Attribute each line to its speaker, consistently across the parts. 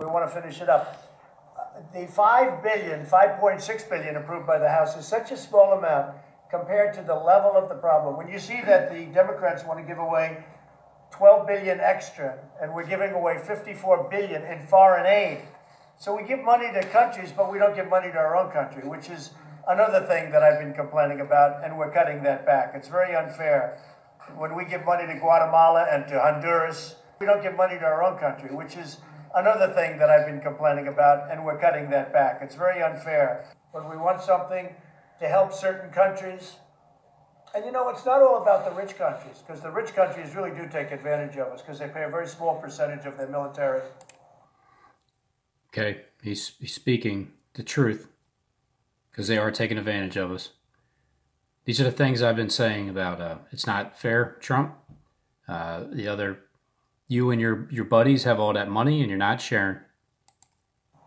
Speaker 1: We want to finish it up. The $5.6 billion approved by the House is such a small amount compared to the level of the problem. When you see that the Democrats want to give away $12 billion extra, and we're giving away $54 billion in foreign aid. So we give money to countries, but we don't give money to our own country, which is another thing that I've been complaining about, and we're cutting that back. It's very unfair. When we give money to Guatemala and to Honduras, we don't give money to our own country, which is another thing that I've been complaining about, and we're cutting that back. It's very unfair. When we want something to help certain countries, and you know, it's not all about the rich countries, because the rich countries really do take advantage of us, because they pay a very small percentage of their military.
Speaker 2: Okay, he's speaking the truth, because they are taking advantage of us. These are the things I've been saying about it's not fair, Trump. You and your buddies have all that money and you're not sharing.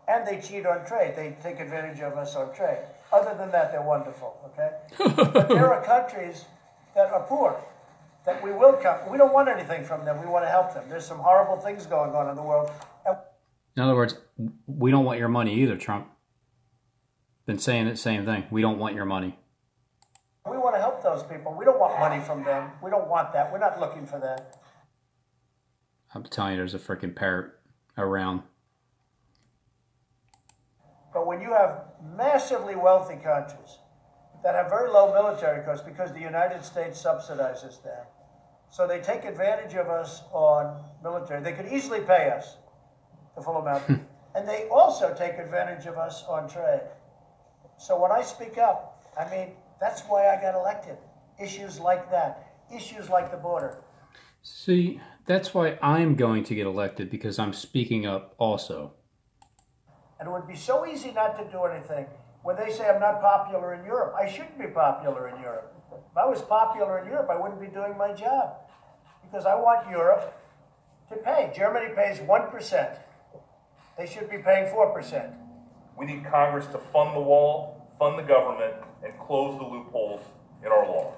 Speaker 1: And they cheat on trade. They take advantage of us on trade. Other than that, they're wonderful, okay? But there are countries that are poor, that we will come. We don't want anything from them. We want to help them. There's some horrible things going on in the world.
Speaker 2: In other words, we don't want your money either, Trump. Been saying the same thing. We don't want your money.
Speaker 1: We want to help those people. We don't want money from them. We don't want that. We're not looking for that.
Speaker 2: I'm telling you, there's a freaking parrot around.
Speaker 1: But when you have massively wealthy countries that have very low military costs because the United States subsidizes them, so they take advantage of us on military. They could easily pay us the full amount. And they also take advantage of us on trade. So when I speak up, I mean, that's why I got elected. Issues like that. Issues like the border.
Speaker 2: See, that's why I'm going to get elected, because I'm speaking up also.
Speaker 1: And it would be so easy not to do anything. When they say I'm not popular in Europe, I shouldn't be popular in Europe. If I was popular in Europe, I wouldn't be doing my job. Because I want Europe to pay. Germany pays 1%. They should be paying 4%.
Speaker 3: We need Congress to fund the wall, fund the government, and close the loopholes in our law.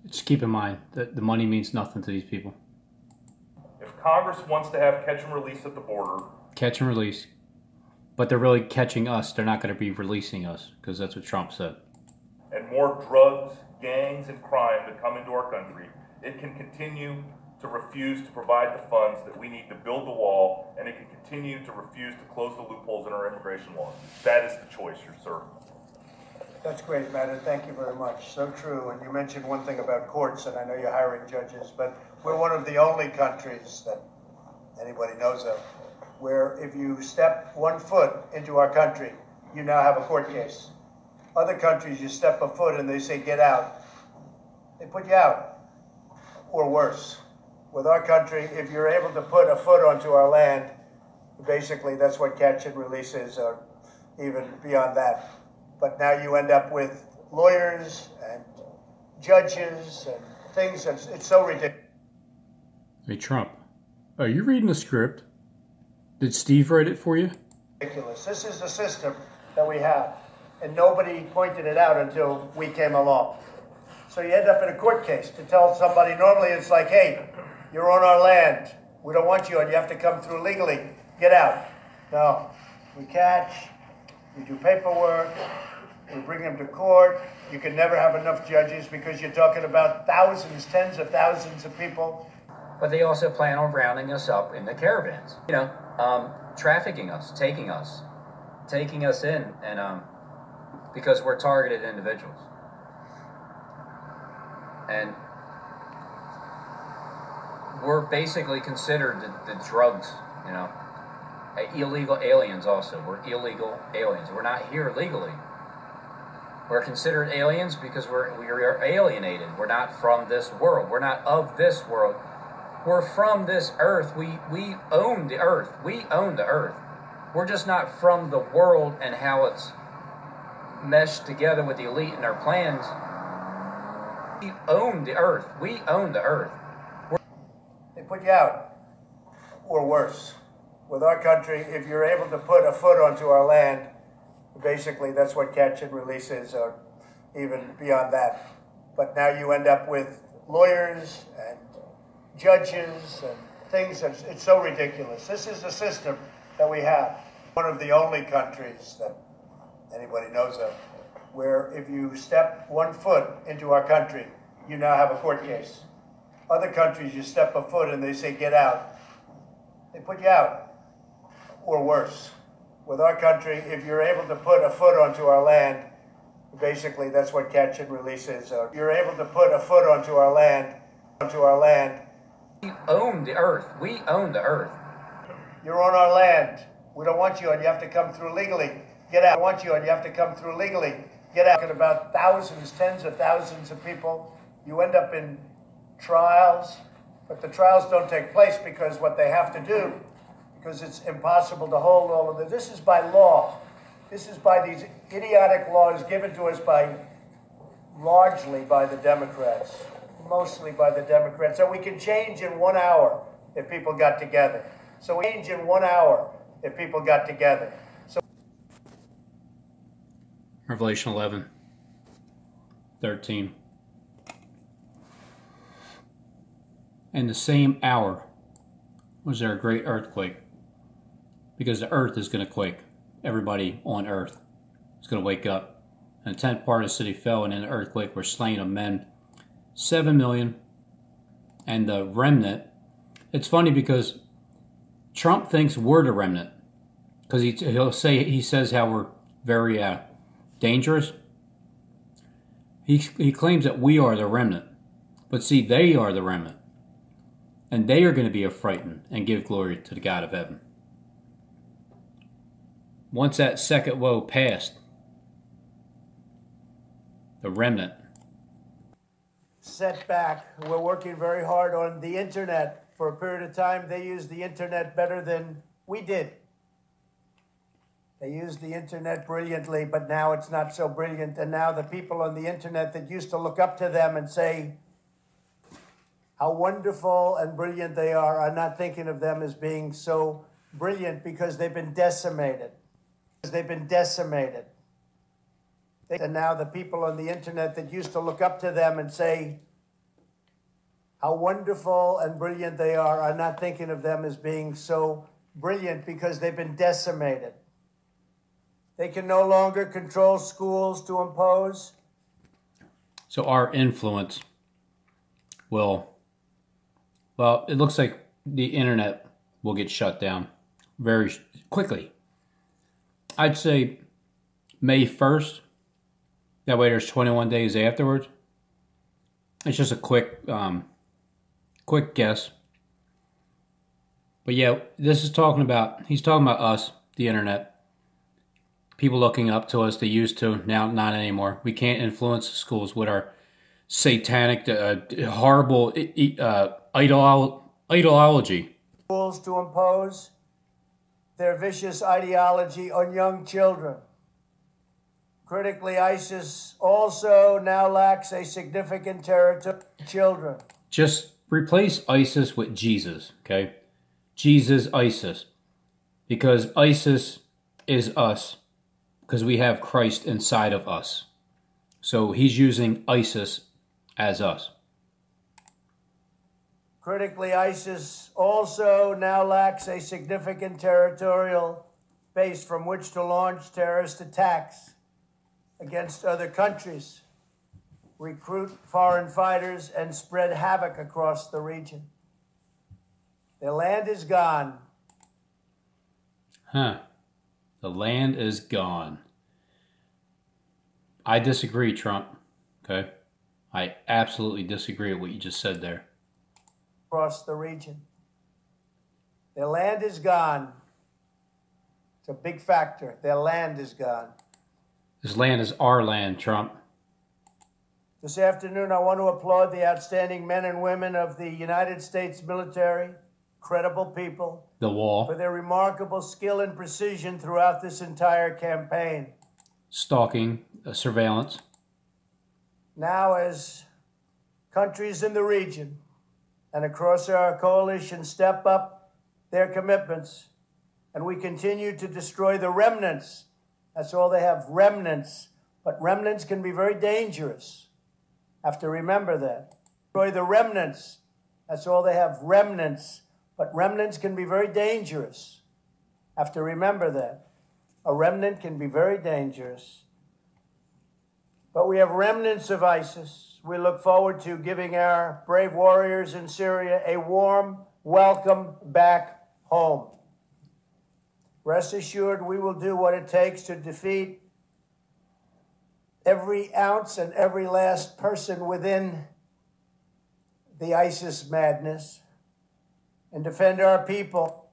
Speaker 2: Just keep in mind that the money means nothing to these people.
Speaker 3: If Congress wants to have catch and release at the border...
Speaker 2: Catch and release. But they're really catching us. They're not going to be releasing us, because that's what Trump said.
Speaker 3: And more drugs, gangs, and crime that come into our country, it can continue to refuse to provide the funds that we need to build the wall, and it can continue to refuse to close the loopholes in our immigration law. That is the choice, sir.
Speaker 1: That's great, Matt, and thank you very much. So true. And you mentioned one thing about courts, and I know you're hiring judges, but we're one of the only countries that anybody knows of where if you step 1 foot into our country, you now have a court case. Other countries, you step a foot and they say, get out. They put you out, or worse. With our country, if you're able to put a foot onto our land, basically that's what catch and release is, or even beyond that. But now you end up with lawyers and judges and things. It's so ridiculous.
Speaker 2: Hey, Trump, are you reading the script? Did Steve write it for you?
Speaker 1: Ridiculous. This is the system that we have. And nobody pointed it out until we came along. So you end up in a court case to tell somebody, normally it's like, hey, you're on our land. We don't want you, and you have to come through legally. Get out. No. We catch. We do paperwork. We bring them to court. You can never have enough judges because you're talking about thousands, tens of thousands of people.
Speaker 4: But they also plan on rounding us up in the caravans. You know, trafficking us, taking us in, and because we're targeted individuals. And we're basically considered the drugs, you know, illegal aliens also. We're illegal aliens. We're not here legally. We're considered aliens because we are alienated. We're not from this world. We're not of this world. We're from this earth. We own the earth. We own the earth. We're just not from the world and how it's meshed together with the elite and their plans. We own the earth. We own the earth.
Speaker 1: They put you out, or worse. With our country, if you're able to put a foot onto our land, basically that's what catch and release is, or even beyond that. But now you end up with lawyers and judges and things. It's so ridiculous. This is the system that we have. One of the only countries that anybody knows of where if you step 1 foot into our country, you now have a court case. Other countries, you step a foot and they say, get out. They put you out, or worse. With our country, if you're able to put a foot onto our land, basically that's what catch and release is. You're able to put a foot onto our land.
Speaker 4: We own the earth. We own the earth.
Speaker 1: You're on our land. We don't want you, and you have to come through legally. Get out. We want you, and you have to come through legally. Get out. Talking about thousands, tens of thousands of people. You end up in trials, but the trials don't take place because what they have to do, because it's impossible to hold all of this. This is by law. This is by these idiotic laws given to us largely by the Democrats, mostly by the Democrats. So we can change in 1 hour if people got together. So we change in 1 hour if people got together. So
Speaker 2: Revelation 11:13. In the same hour was there a great earthquake, because the earth is going to quake. Everybody on earth is going to wake up. And a tenth part of the city fell, and in the earthquake were slain of men 7 million, and the remnant. It's funny because Trump thinks we're the remnant, because he says how we're very dangerous. He claims that we are the remnant, but see, they are the remnant, and they are going to be affrighted and give glory to the God of heaven. Once that second woe passed, the remnant.
Speaker 1: Setback. We're working very hard on the internet. For a period of time, they used the internet better than we did. They used the internet brilliantly, but now it's not so brilliant. And now the people on the internet that used to look up to them and say how wonderful and brilliant they are not thinking of them as being so brilliant because they've been decimated. They've been decimated. And now the people on the internet that used to look up to them and say how wonderful and brilliant they are not thinking of them as being so brilliant because they've been decimated. They can no longer control schools to impose.
Speaker 2: So our influence well, it looks like the internet will get shut down very quickly. I'd say May 1st. That way there's 21 days afterwards. It's just a quick guess. But yeah, he's talking about us, the internet. People looking up to us, they used to, now not anymore. We can't influence the schools with our satanic, horrible ideology.
Speaker 1: Schools to impose their vicious ideology on young children. Critically, ISIS also now lacks a significant territory to children.
Speaker 2: Just replace ISIS with Jesus, okay? Jesus, ISIS. Because ISIS is us. Because we have Christ inside of us. So he's using ISIS as us.
Speaker 1: Critically, ISIS also now lacks a significant territorial base from which to launch terrorist attacks against other countries, recruit foreign fighters, and spread havoc across the region. Their land is gone.
Speaker 2: The land is gone. I disagree, Trump. Okay? I absolutely disagree with what you just said there.
Speaker 1: Across the region. Their land is gone. It's a big factor. Their land is gone.
Speaker 2: This land is our land, Trump.
Speaker 1: This afternoon, I want to applaud the outstanding men and women of the United States military, credible people,
Speaker 2: the wall,
Speaker 1: for their remarkable skill and precision throughout this entire campaign.
Speaker 2: Stalking, surveillance.
Speaker 1: Now, as countries in the region and across our coalition step up their commitments, and we continue to destroy the remnants. That's all they have, remnants. But remnants can be very dangerous. Have to remember that. Destroy the remnants. That's all they have, remnants. But remnants can be very dangerous. have to remember that. A remnant can be very dangerous. But we have remnants of ISIS. We look forward to giving our brave warriors in Syria a warm welcome back home. Rest assured, we will do what it takes to defeat every ounce and every last person within the ISIS madness and defend our people.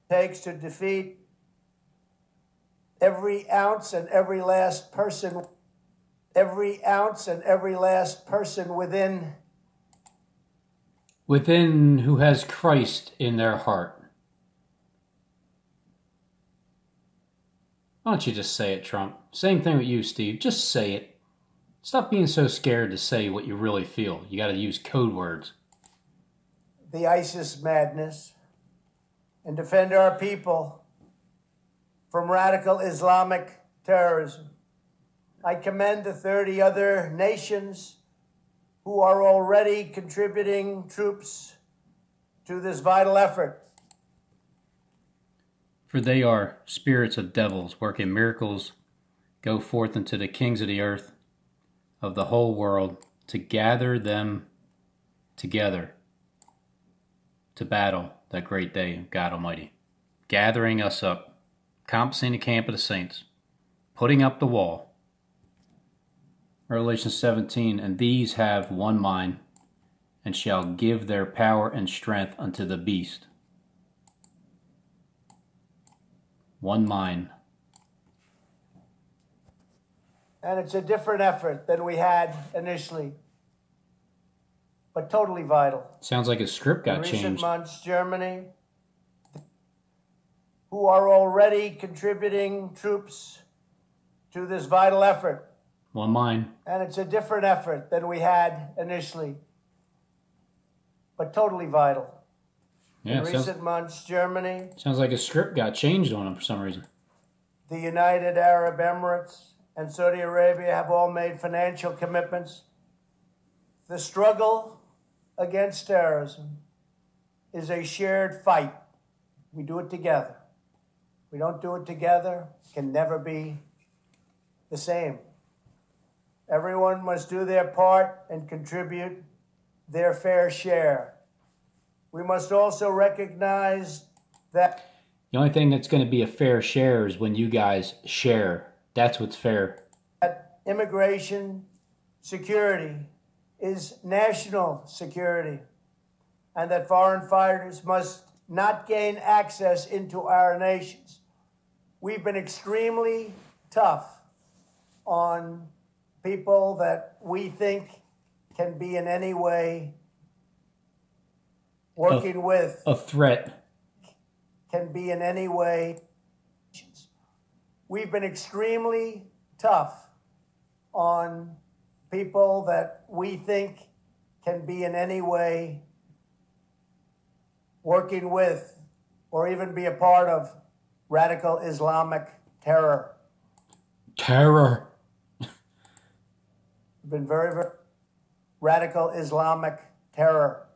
Speaker 1: It takes to defeat every ounce and every last person,
Speaker 2: within who has Christ in their heart. Why don't you just say it, Trump? Same thing with you, Steve. Just say it. Stop being so scared to say what you really feel. You got to use code words.
Speaker 1: The ISIS madness and defend our people from radical Islamic terrorism. I commend the 30 other nations who are already contributing troops to this vital effort.
Speaker 2: For they are spirits of devils working miracles. Go forth unto the kings of the earth, of the whole world, to gather them together to battle that great day of God Almighty. Gathering us up, compassing the camp of the saints, putting up the wall. Revelation 17, and these have one mind, and shall give their power and strength unto the beast. One mind.
Speaker 1: And it's a different effort than we had initially, but totally vital.
Speaker 2: Sounds like a script got changed.
Speaker 1: In recent months, Germany, who are already contributing troops to this vital effort.
Speaker 2: One mind.
Speaker 1: And it's a different effort than we had initially, but totally vital.
Speaker 2: Yeah,
Speaker 1: in recent months, Germany.
Speaker 2: Sounds like a script got changed on them for some reason.
Speaker 1: The United Arab Emirates and Saudi Arabia have all made financial commitments. The struggle against terrorism is a shared fight. We do it together. We don't do it together, it can never be the same. Everyone must do their part and contribute their fair share. We must also recognize that
Speaker 2: the only thing that's going to be a fair share is when you guys share. That's what's fair.
Speaker 1: That immigration security is national security, and that foreign fighters must not gain access into our nations. We've been extremely tough on people that we think can be in any way working with
Speaker 2: a threat.
Speaker 1: Can be in any way. We've been extremely tough on people that we think can be in any way working with or even be a part of radical Islamic terror.
Speaker 2: Terror.
Speaker 1: We've been very, very radical Islamic terror.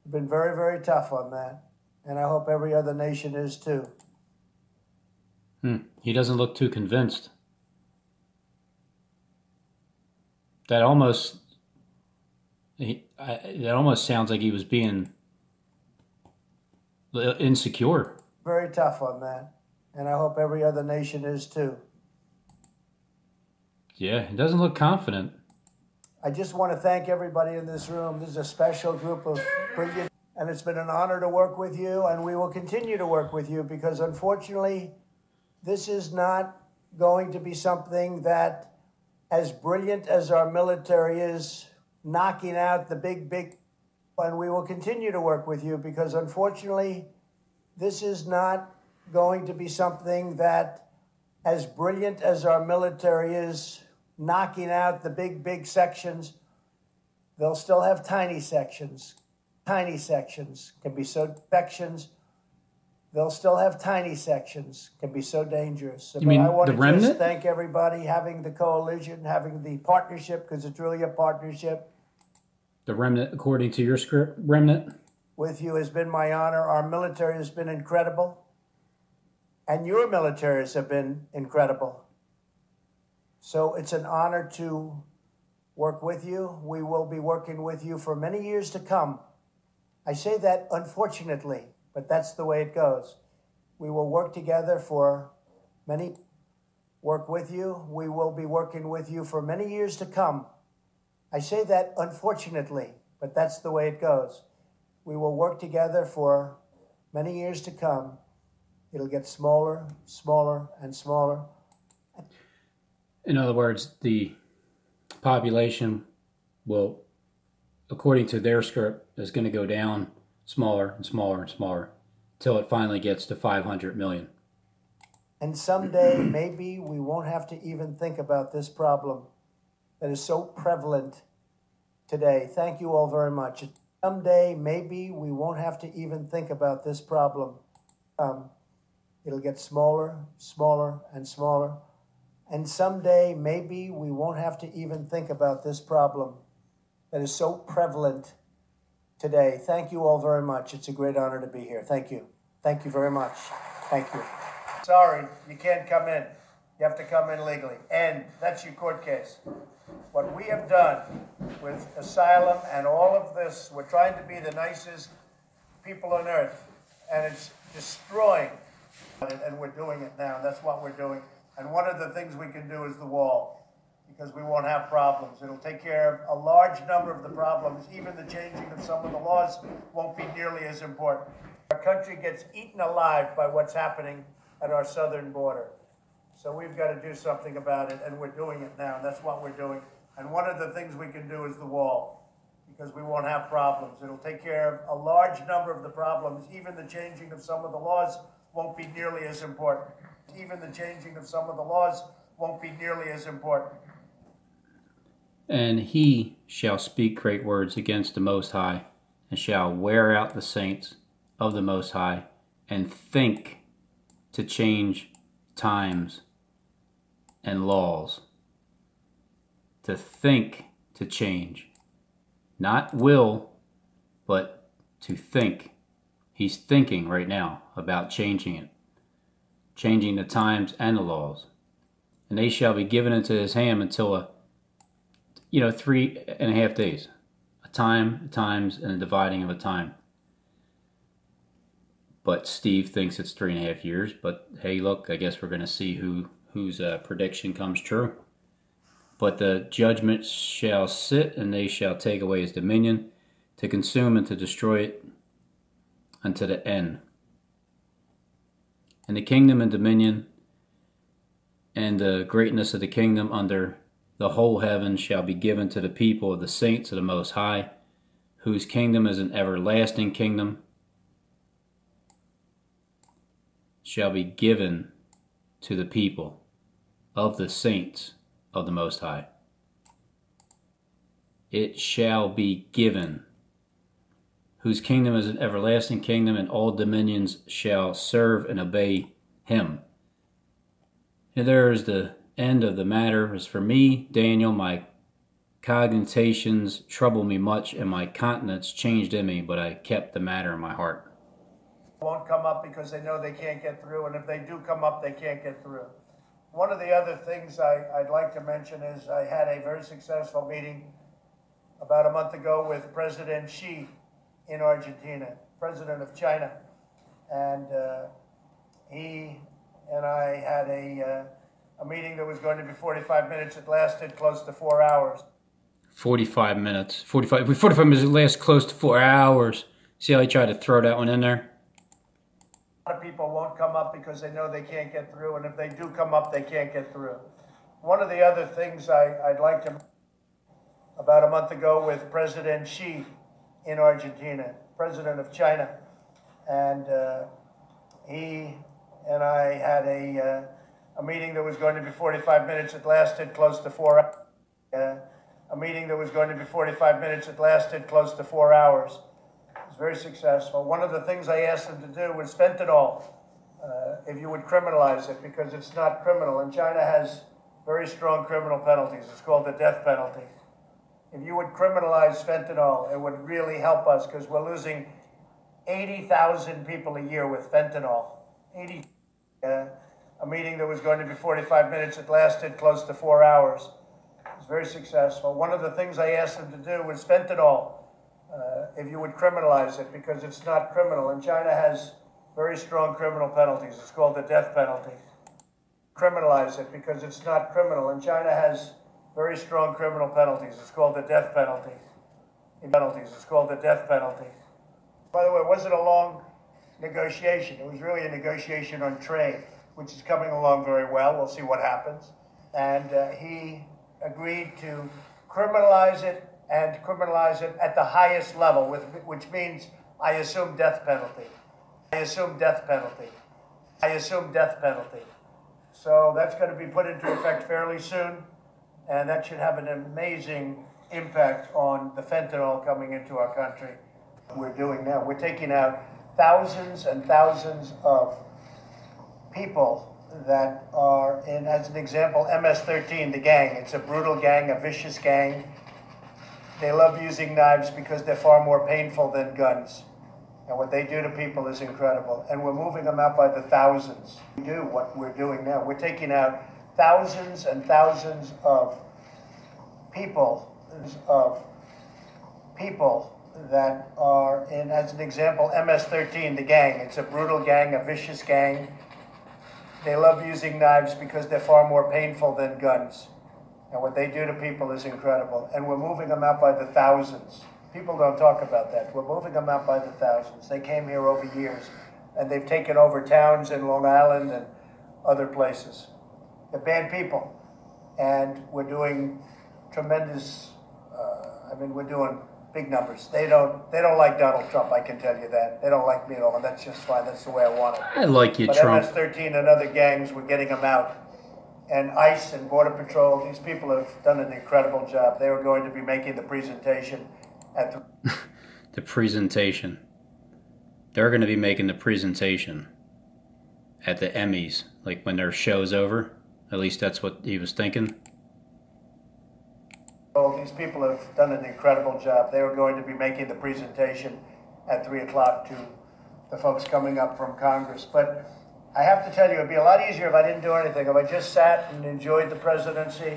Speaker 1: We've been very, very tough on that. And I hope every other nation is too.
Speaker 2: He doesn't look too convinced. That almost sounds like he was being insecure.
Speaker 1: Very tough on that. And I hope every other nation is too.
Speaker 2: Yeah, he doesn't look confident.
Speaker 1: I just want to thank everybody in this room. This is a special group of brilliant, and it's been an honor to work with you, and we will continue to work with you because unfortunately, this is not going to be something that, as brilliant as our military is, knocking out the big, and we will continue to work with you because unfortunately, this is not going to be something that, as brilliant as our military is, knocking out the big sections, they'll still have tiny sections. Tiny sections can be so sections. They'll still have tiny sections can be so dangerous. So,
Speaker 2: you mean
Speaker 1: I want
Speaker 2: the
Speaker 1: to
Speaker 2: remnant?
Speaker 1: just thank everybody having the coalition, having the partnership, because it's really a partnership.
Speaker 2: The remnant, according to your script, remnant?
Speaker 1: With you has been my honor. Our military has been incredible. And your militaries have been incredible. So it's an honor to work with you. We will be working with you for many years to come. I say that unfortunately, but that's the way it goes. We will work together for many, work with you. We will be working with you for many years to come. I say that unfortunately, but that's the way it goes. We will work together for many years to come. It'll get smaller, smaller, and smaller.
Speaker 2: In other words, the population will, according to their script, is going to go down smaller and smaller and smaller till it finally gets to 500 million.
Speaker 1: And someday, maybe we won't have to even think about this problem that is so prevalent today. Thank you all very much. Someday, maybe we won't have to even think about this problem. It'll get smaller, smaller, and smaller. And someday, maybe we won't have to even think about this problem that is so prevalent today. Thank you all very much. It's a great honor to be here. Thank you. Thank you very much. Thank you. Sorry, you can't come in. You have to come in legally. And that's your court case. What we have done with asylum and all of this, we're trying to be the nicest people on earth, and it's destroying it, and we're doing it now. That's what we're doing. And one of the things we can do is the wall, because we won't have problems. It'll take care of a large number of the problems. Even the changing of some of the laws won't be nearly as important. Our country gets eaten alive by what's happening at our southern border. So we've got to do something about it, and we're doing it now. That's what we're doing. And one of the things we can do is the wall, because we won't have problems. It'll take care of a large number of the problems. Even the changing of some of the laws won't be nearly as important. Even the changing of some of the laws won't be nearly as important.
Speaker 2: And he shall speak great words against the Most High, and shall wear out the saints of the Most High, and think to change times and laws. To think to change. Not will, but to think. He's thinking right now about changing it. Changing the times and the laws. And they shall be given into his hand until 3.5 days. A time, times, and a dividing of a time. But Steve thinks it's 3.5 years. But hey, look, I guess we're going to see whose prediction comes true. But the judgment shall sit, and they shall take away his dominion, to consume and to destroy it unto the end. And the kingdom and dominion and the greatness of the kingdom under the whole heaven shall be given to the people of the saints of the Most High, whose kingdom is an everlasting kingdom, shall be given to the people of the saints of the Most High. It shall be given, whose kingdom is an everlasting kingdom, and all dominions shall serve and obey him. And there is the end of the matter. As for me, Daniel, my cogitations trouble me much, and my countenance changed in me, but I kept the matter in my heart.
Speaker 1: Won't come up because they know they can't get through, and if they do come up, they can't get through. One of the other things I'd like to mention is I had a very successful meeting about a month ago with President Xi in Argentina, president of China. And he and I had a meeting that was going to be 45 minutes. It lasted close to 4 hours.
Speaker 2: 45 minutes. 45 minutes, it lasts close to 4 hours. See how he tried to throw that one in there?
Speaker 1: A lot of people won't come up because they know they can't get through, and if they do come up, they can't get through. One of the other things I'd like to, about a month ago with President Xi in Argentina, president of China, and he and I had a meeting that was going to be 45 minutes. It lasted close to 4 hours. A meeting that was going to be 45 minutes. It lasted close to 4 hours. It was very successful. One of the things I asked them to do was fentanyl, if you would criminalize it, because it's not criminal. And China has very strong criminal penalties. It's called the death penalty. If you would criminalize fentanyl, it would really help us, because we're losing 80,000 people a year with fentanyl. 80 A meeting that was going to be 45 minutes, it lasted close to 4 hours. It was very successful. One of the things I asked them to do was fentanyl, if you would criminalize it, because it's not criminal. And China has very strong criminal penalties. It's called the death penalty. Criminalize it because it's not criminal. And China has very strong criminal penalties. It's called the death penalty. It's called the death penalty. By the way, it wasn't a long negotiation. It was really a negotiation on trade, which is coming along very well. We'll see what happens. And he agreed to criminalize it and criminalize it at the highest level, which means I assume death penalty. I assume death penalty. I assume death penalty. So that's going to be put into effect fairly soon, and that should have an amazing impact on the fentanyl coming into our country. We're doing now. We're taking out thousands and thousands of people that are in, as an example, MS-13, the gang. It's a brutal gang, a vicious gang. They love using knives because they're far more painful than guns. And what they do to people is incredible. And we're moving them out by the thousands. We do what we're doing now. We're taking out thousands and thousands of people that are in, as an example, MS-13, the gang. It's a brutal gang, a vicious gang. They love using knives because they're far more painful than guns. And what they do to people is incredible. And we're moving them out by the thousands. People don't talk about that. We're moving them out by the thousands. They came here over years, and they've taken over towns in Long Island and other places. They're bad people. And we're doing tremendous, we're doing big numbers. They don't like Donald Trump, I can tell you that. They don't like me at all, and that's just fine. That's the way I want it.
Speaker 2: I like you,
Speaker 1: but
Speaker 2: Trump.
Speaker 1: MS-13 and other gangs, we're getting them out. And ICE and Border Patrol, these people have done an incredible job. They were going to be making the presentation at
Speaker 2: the presentation. They're going to be making the presentation at the Emmys, like when their show's over. At least that's what he was thinking.
Speaker 1: These people have done an incredible job. They were going to be making the presentation at 3 o'clock to the folks coming up from Congress. But I have to tell you, it'd be a lot easier if I didn't do anything, if I just sat and enjoyed the presidency,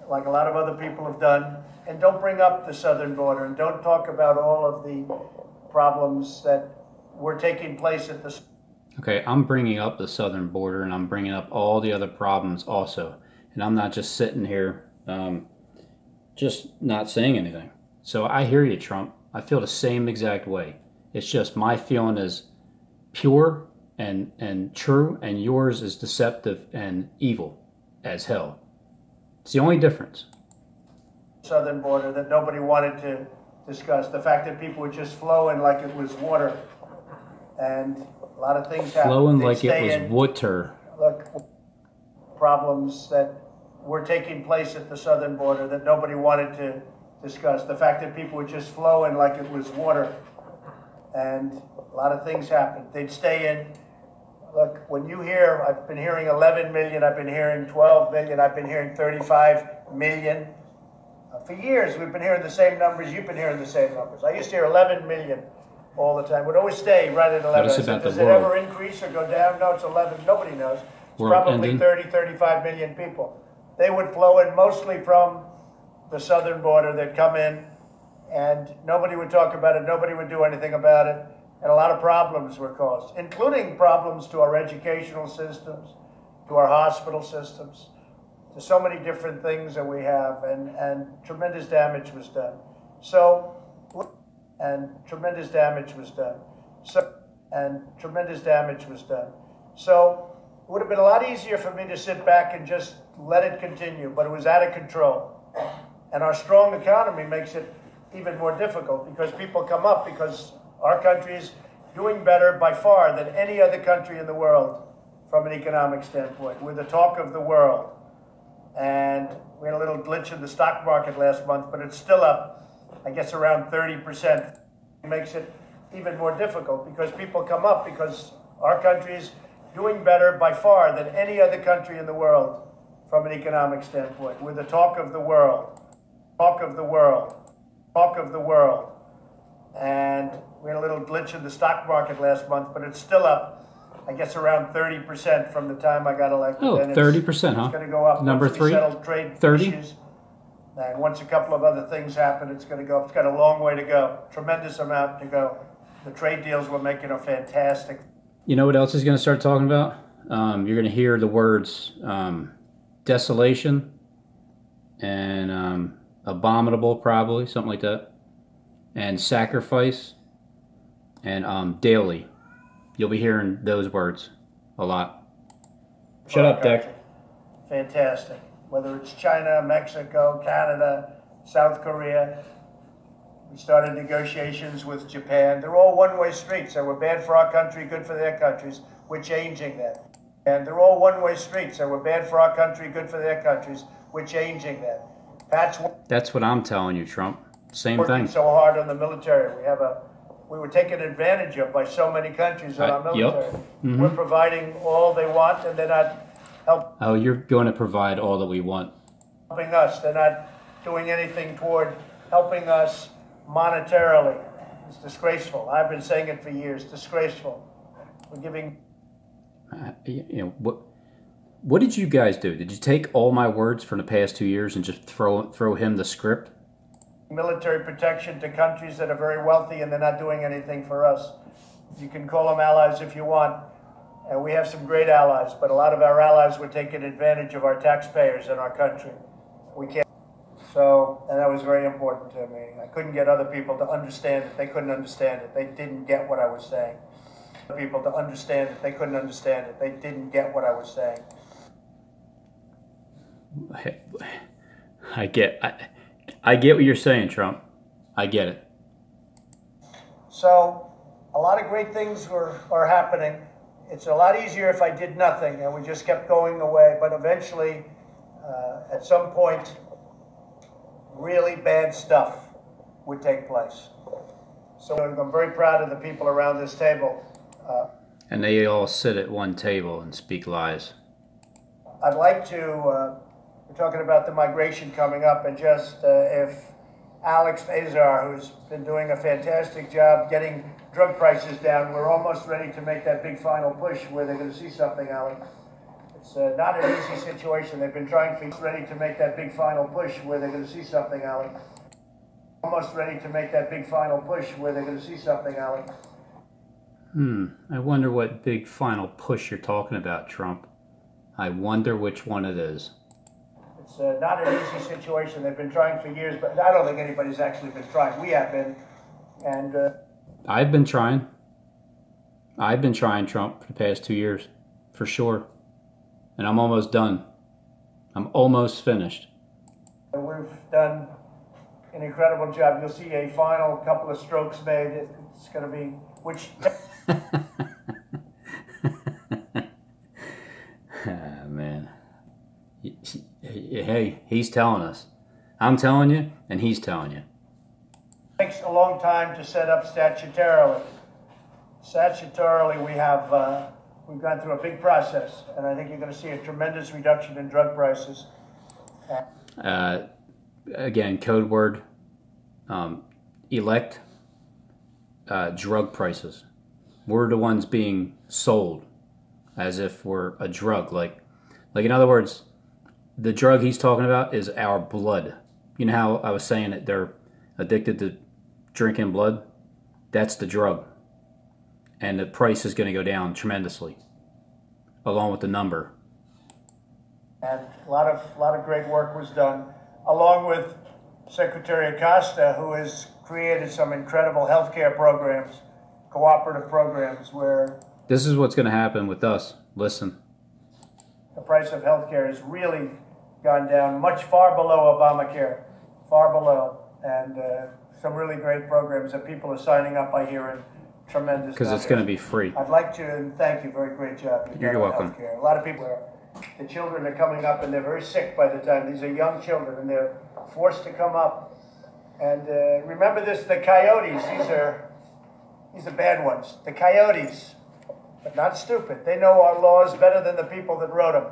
Speaker 1: like a lot of other people have done, and don't bring up the southern border, and don't talk about all of the problems that were taking place at the...
Speaker 2: Okay, I'm bringing up the southern border, and I'm bringing up all the other problems also. And I'm not just sitting here, just not saying anything. So I hear you, Trump. I feel the same exact way. It's just my feeling is pure and true, and yours is deceptive and evil as hell. It's the only difference.
Speaker 1: Southern border that nobody wanted to discuss. The fact that people were just flowing like it was water. And a lot of things happened.
Speaker 2: Flowing like it was water.
Speaker 1: Look, problems that were taking place at the southern border that nobody wanted to discuss. The fact that people were just flowing like it was water. And a lot of things happened. They'd stay in. Look, when you hear, I've been hearing 11 million, I've been hearing 12 million, I've been hearing 35 million. For years, we've been hearing the same numbers, you've been hearing the same numbers. I used to hear 11 million all the time. Would always stay right at 11. Does it ever increase or go down? No, it's 11. Nobody knows. It's probably 30, 35 million people. They would flow in mostly from the southern border. They'd come in, and nobody would talk about it. Nobody would do anything about it. And a lot of problems were caused, including problems to our educational systems, to our hospital systems, to so many different things that we have, and tremendous damage was done. So, and tremendous damage was done. So, and tremendous damage was done. So, it would have been a lot easier for me to sit back and just let it continue, but it was out of control. And our strong economy makes it even more difficult because people come up because our country is doing better by far than any other country in the world from an economic standpoint. We're the talk of the world. And we had a little glitch in the stock market last month, but it's still up, I guess, around 30%. It makes it even more difficult because people come up because our country is doing better by far than any other country in the world from an economic standpoint. We're the talk of the world. Talk of the world. Talk of the world. And we had a little glitch in the stock market last month, but it's still up, I guess around 30% from the time I got elected.
Speaker 2: Oh, 30%, huh?
Speaker 1: It's going to go up.
Speaker 2: Number
Speaker 1: once we
Speaker 2: 3?
Speaker 1: settle trade
Speaker 2: 30?
Speaker 1: issues. And once a couple of other things happen, it's going to go up. It's got a long way to go. Tremendous amount to go. The trade deals we're making are fantastic.
Speaker 2: You know what else he's going to start talking about? You're going to hear the words desolation and abominable, probably, something like that, and sacrifice and daily. You'll be hearing those words a lot. Shut up, Dick.
Speaker 1: Fantastic. Whether it's China, Mexico, Canada, South Korea. We started negotiations with Japan. They're all one-way streets. They were bad for our country, good for their countries. We're changing that. And they're all one-way streets. They were bad for our country, good for their countries. We're changing that.
Speaker 2: That's what I'm telling you, Trump. Same
Speaker 1: working
Speaker 2: thing.
Speaker 1: So hard on the military. We were taken advantage of by so many countries in our military.
Speaker 2: Yep. Mm-hmm.
Speaker 1: We're providing all they want, and they're not helping.
Speaker 2: Oh, you're going to provide all that we want.
Speaker 1: Helping us. They're not doing anything toward helping us monetarily. It's disgraceful. I've been saying it for years. Disgraceful. We're giving.
Speaker 2: What did you guys do? Did you take all my words from the past 2 years and just throw him the script?
Speaker 1: Military protection to countries that are very wealthy and they're not doing anything for us. You can call them allies if you want. And we have some great allies, but a lot of our allies were taking advantage of our taxpayers in our country. We can't. So, and that was very important to me. I couldn't get other people to understand it. They couldn't understand it. They didn't get what I was saying. People to understand it. They couldn't understand it. They didn't get what I was saying.
Speaker 2: I get what you're saying, Trump. I get it.
Speaker 1: So, a lot of great things are happening. It's a lot easier if I did nothing and we just kept going away. But eventually, at some point, really bad stuff would take place. So I'm very proud of the people around this table.
Speaker 2: And they all sit at one table and speak lies.
Speaker 1: I'd like to, we're talking about the migration coming up, and just if Alex Azar, who's been doing a fantastic job getting drug prices down, we're almost ready to make that big final push where they're going to see something, Alex. It's not an easy situation. They've been trying for ready to make that big final push where they're going to see something, Alex. Almost ready to make that big final push where they're going to see something, Alex.
Speaker 2: I wonder what big final push you're talking about, Trump. I wonder which one it is.
Speaker 1: It's not an easy situation. They've been trying for years, but I don't think anybody's actually been trying. We have been, and
Speaker 2: I've been trying. I've been trying, Trump, for the past 2 years, for sure. And I'm almost done. I'm almost finished.
Speaker 1: We've done an incredible job. You'll see a final couple of strokes made. It's going to be, which...
Speaker 2: Man. Hey, he's telling us. I'm telling you, and he's telling you.
Speaker 1: It takes a long time to set up statutorily. Statutorily, we've gone through a big process, and I think you're going to see a tremendous reduction in drug prices.
Speaker 2: Again, code word, elect drug prices. We're the ones being sold as if we're a drug. Like in other words, the drug he's talking about is our blood. You know how I was saying that they're addicted to drinking blood? That's the drug. And the price is going to go down tremendously, along with the number.
Speaker 1: And a lot of great work was done, along with Secretary Acosta, who has created some incredible healthcare programs, cooperative programs, where
Speaker 2: this is what's going to happen with us. Listen.
Speaker 1: The price of healthcare has really gone down much far below Obamacare, far below, and some really great programs that people are signing up, I hear, in tremendous
Speaker 2: because it's going to be free.
Speaker 1: I'd like to, and thank you, very great job.
Speaker 2: You're welcome.
Speaker 1: Healthcare. A lot of people the children are coming up and they're very sick by the time. These are young children and they're forced to come up. And remember this, the coyotes, these are bad ones. The coyotes, but not stupid. They know our laws better than the people that wrote them.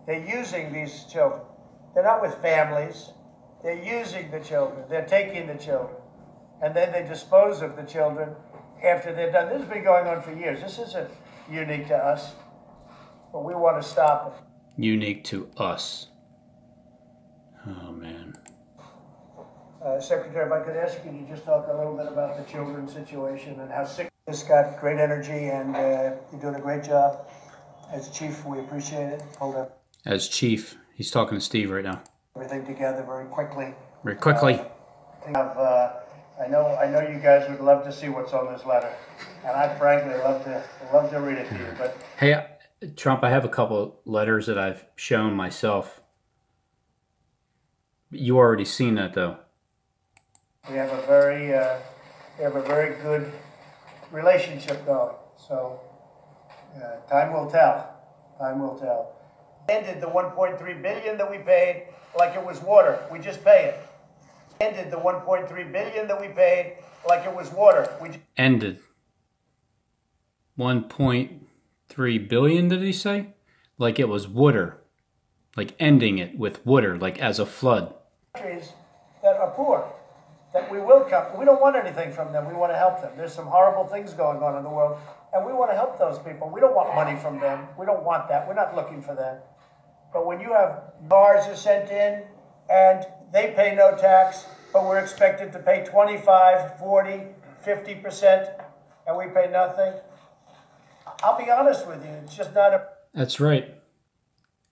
Speaker 1: They're using these children. They're not with families. They're using the children. They're taking the children. And then they dispose of the children after they're done. This has been going on for years. This isn't unique to us, but we want to stop it.
Speaker 2: Unique to us. Oh, man.
Speaker 1: Secretary, if I could ask you to just talk a little bit about the children's situation and how sick. This got great energy, and you're doing a great job. As chief, we appreciate it. Hold up.
Speaker 2: As chief, he's talking to Steve right now.
Speaker 1: Everything together very quickly.
Speaker 2: Very quickly.
Speaker 1: I know you guys would love to see what's on this letter, and I'd frankly love to read it to you. But
Speaker 2: hey, Trump, I have a couple letters that I've shown myself. You already seen that, though.
Speaker 1: We have a very good relationship going. So time will tell. Time will tell. Ended the 1.3 billion that we paid like it was water. We just pay it. Ended the 1.3 billion that we paid like it was water.
Speaker 2: Ended 1.3 billion, did he say? Like it was water. Like ending it with water, like as a flood.
Speaker 1: Countries that are poor, that we will come. We don't want anything from them. We want to help them. There's some horrible things going on in the world, and we want to help those people. We don't want money from them. We don't want that. We're not looking for that. But when you have cars are sent in, and they pay no tax, but we're expected to pay 25, 40, 50%, and we pay nothing. I'll be honest with you, it's just not a...
Speaker 2: That's right.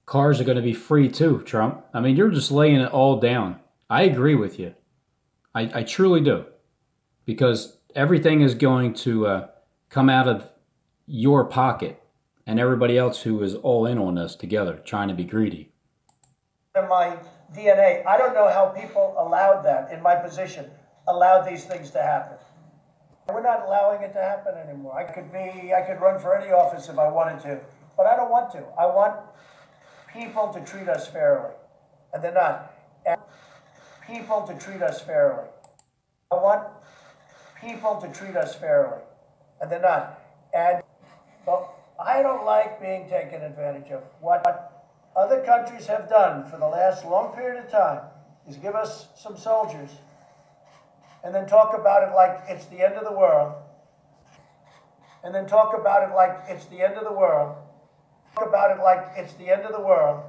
Speaker 2: Cars are going to be free too, Trump. I mean, you're just laying it all down. I agree with you. I truly do. Because everything is going to come out of your pocket and everybody else who is all in on this together, trying to be greedy.
Speaker 1: In my DNA, I don't know how people allowed that, in my position, allowed these things to happen. We're not allowing it to happen anymore. I could run for any office if I wanted to, but I don't want to. I want people to treat us fairly, and they're not. And people to treat us fairly. I want people to treat us fairly, and they're not. And but I don't like being taken advantage of. What other countries have done for the last long period of time is give us some soldiers and then talk about it like it's the end of the world. And then talk about it like it's the end of the world. Talk about it like it's the end of the world.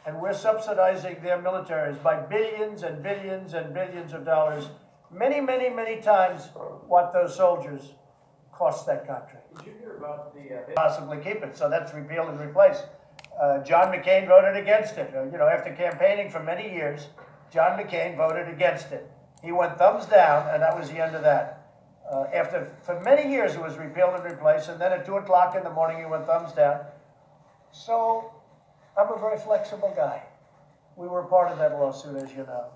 Speaker 1: And we're subsidizing their militaries by billions and billions and billions of dollars. Many, many, many times what those soldiers cost that country. Did you hear about the... possibly keep it, so that's repeal and replace. John McCain voted against it. After campaigning for many years, John McCain voted against it. He went thumbs down, and that was the end of that. For many years, it was repeal and replace, and then at 2 o'clock in the morning, he went thumbs down. So I'm a very flexible guy. We were part of that lawsuit, as you know.